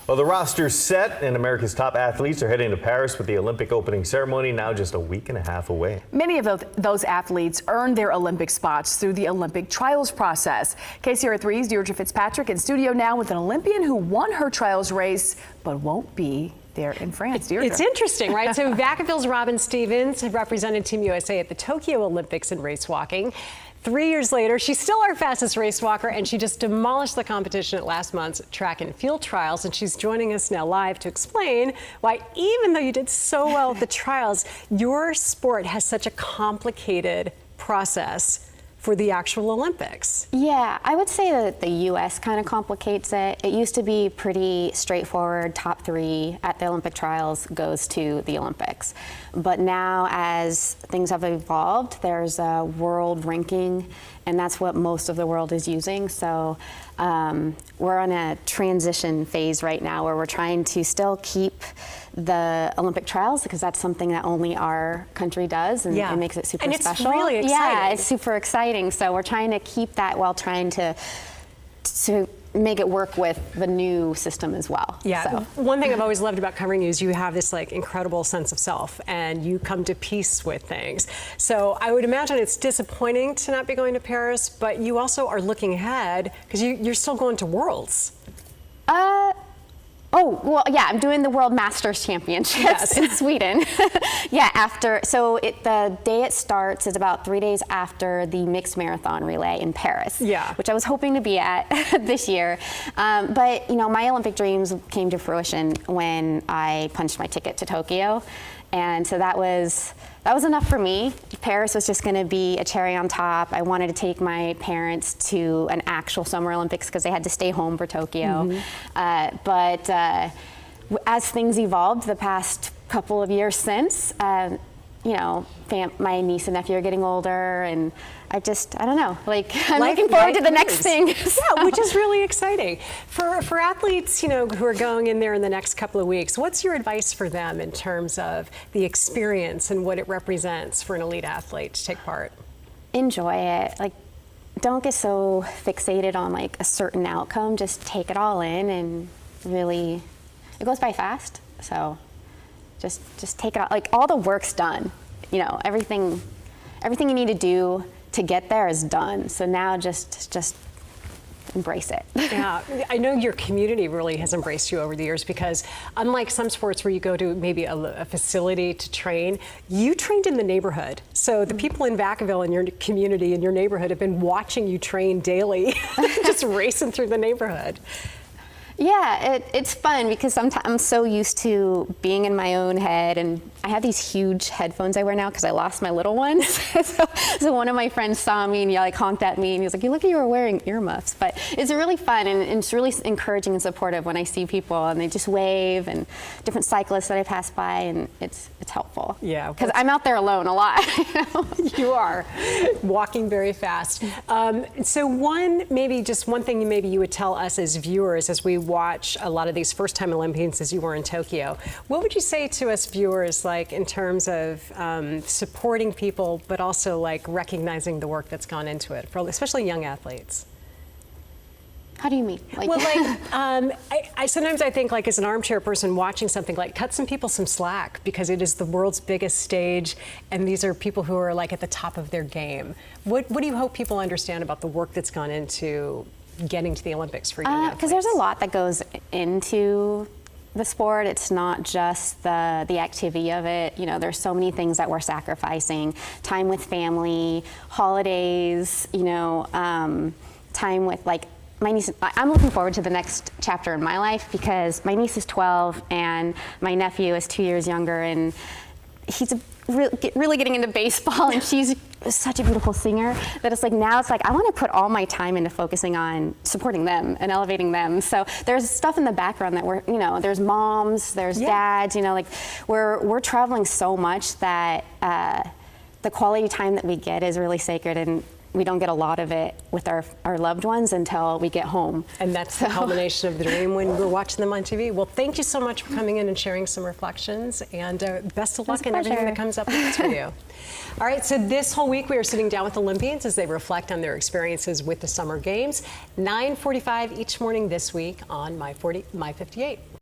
Well, the roster's set, and America's top athletes are heading to Paris with the Olympic opening ceremony now just a week and a half away. Many of those athletes earned their Olympic spots through the Olympic trials process. KCRA 3's Deirdre Fitzpatrick in studio now with an Olympian who won her trials race but won't be there in France. Deirdre. It's interesting, right? So Vacaville's Robin Stevens represented Team USA at the Tokyo Olympics in race walking. 3 years later, she's still our fastest race walker, and she just demolished the competition at last month's track and field trials. And she's joining us now live to explain why, even though you did so well at the trials, your sport has such a complicated process for the actual Olympics. Yeah, I would say that the U.S. kind of complicates it. It used to be pretty straightforward. Top 3 at the Olympic trials goes to the Olympics. But now, as things have evolved, there's a world ranking, and that's what most of the world is using. So we're on a transition phase right now where we're trying to still keep the Olympic trials, because that's something that only our country does, and it makes it super special. And it's really exciting. Yeah, it's super exciting. So we're trying to keep that while trying to make it work with the new system as well. Yeah, so. One thing I've always loved about covering you is you have this like incredible sense of self, and you come to peace with things. So I would imagine it's disappointing to not be going to Paris, but you also are looking ahead because you're still going to Worlds. Oh, well, yeah, I'm doing the World Masters Championships in Sweden. Yeah, the day it starts is about 3 days after the mixed marathon relay in Paris, which I was hoping to be at this year. But, you know, my Olympic dreams came to fruition when I punched my ticket to Tokyo. And so that was enough for me. Paris was just going to be a cherry on top. I wanted to take my parents to an actual Summer Olympics because they had to stay home for Tokyo. But as things evolved the past couple of years since, you know, my niece and nephew are getting older, and I don't know, like, I'm looking forward to the next thing. Yeah, which is really exciting. For athletes, you know, who are going in there in the next couple of weeks, what's your advice for them in terms of the experience and what it represents for an elite athlete to take part? Enjoy it. Like, don't get so fixated on like a certain outcome. Just take it all in, and really, it goes by fast. So just take it out. Like, all the work's done. You know, everything you need to do to get there is done. So now just embrace it. Yeah, I know your community really has embraced you over the years, because unlike some sports where you go to maybe a facility to train, you trained in the neighborhood. So the people in Vacaville, in your community, in your neighborhood, have been watching you train daily, just racing through the neighborhood. Yeah, it's fun because sometimes I'm so used to being in my own head, and I have these huge headphones I wear now because I lost my little ones. so one of my friends saw me and he like honked at me, and he was like, "You look like you were wearing earmuffs." But it's really fun, and it's really encouraging and supportive when I see people and they just wave, and different cyclists that I pass by, and it's helpful. Yeah, because I'm out there alone a lot. You know? You are walking very fast. So just one thing maybe you would tell us as viewers as we watch a lot of these first-time Olympians, as you were in Tokyo, what would you say to us viewers, like in terms of supporting people, but also like recognizing the work that's gone into it, for especially young athletes? How do you mean? Like, well, like, I sometimes I think, like, as an armchair person watching something, like, cut some people some slack, because it is the world's biggest stage, and these are people who are like at the top of their game. What do you hope people understand about the work that's gone into getting to the Olympics for young athletes? Because there's a lot that goes into the sport. It's not just the activity of it. You know, there's so many things that we're sacrificing: time with family, holidays, you know, time with, like, my niece. I'm looking forward to the next chapter in my life, because my niece is 12 and my nephew is 2 years younger, and he's really getting into baseball, and she's such a beautiful singer that it's like, now it's like I want to put all my time into focusing on supporting them and elevating them. So there's stuff in the background that we're, you know, there's moms, there's dads, you know, like we're traveling so much that the quality time that we get is really sacred, and we don't get a lot of it with our loved ones until we get home. And that's the culmination of the dream when we're watching them on TV. Well, thank you so much for coming in and sharing some reflections, and best of luck in everything that comes up next for you. All right, so this whole week we are sitting down with Olympians as they reflect on their experiences with the Summer Games. 9:45 each morning this week on My 58.